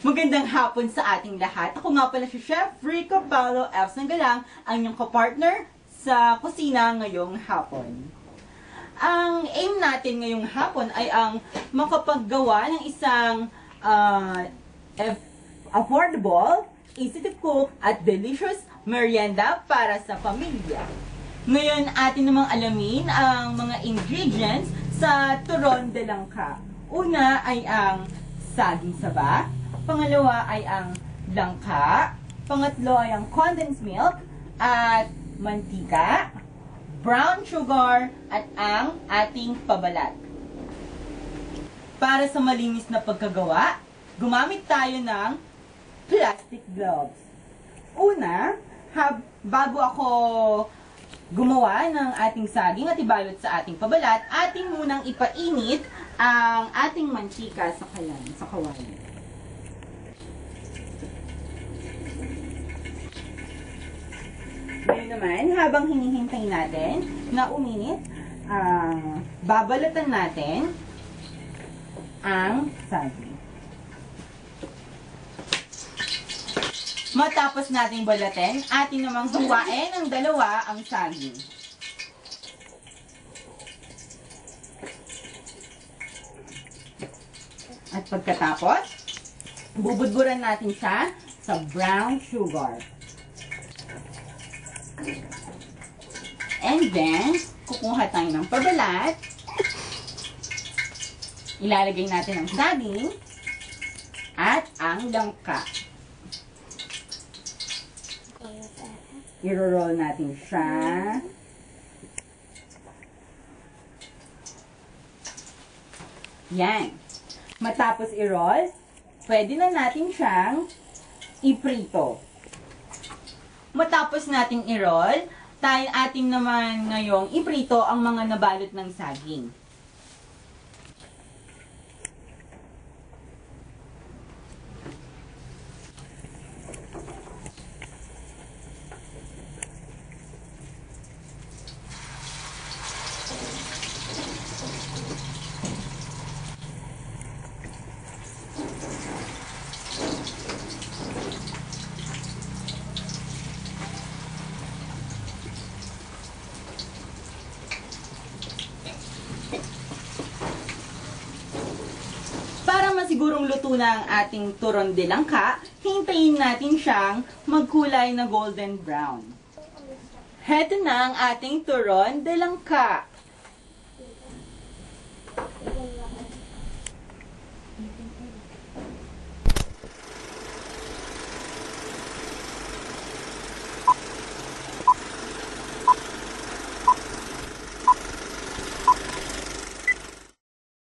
Magandang hapon sa ating lahat. Ako nga pala si Chef Rico Paulo F. Sanggalang, ang inyong kapartner sa kusina ngayong hapon. Ang aim natin ngayong hapon ay ang makapaggawa ng isang affordable, easy to cook at delicious merienda para sa pamilya. Ngayon, atin namang alamin ang mga ingredients sa turon de langka. Una ay ang saging saba. Pangalawa ay ang langka. Pangatlo ay ang condensed milk at mantika, brown sugar at ang ating pabalat. Para sa malinis na pagkagawa, gumamit tayo ng plastic gloves. Una, bago ako gumawa ng ating saging at ibalot sa ating pabalat, ating munang ipainit ang ating mantika sa kawali. Ngayon naman, habang hinihintay natin na uminit, babalatan natin ang saging. Matapos nating balatin, atin namang huwain ng dalawa ang saging. At pagkatapos, bubudburan natin siya sa brown sugar. And then, kukuha tayo ng pabalat. Ilalagay natin ang saging at ang langka. I-roll natin siya. Yan. Matapos i-roll, pwede na natin siyang iprito. Matapos nating i-roll, ating naman ngayong iprito ang mga nabalot ng saging. Para masigurong luto na ang ating turon de langka, hintayin natin siyang magkulay na golden brown. Heto na ang ating turon de langka.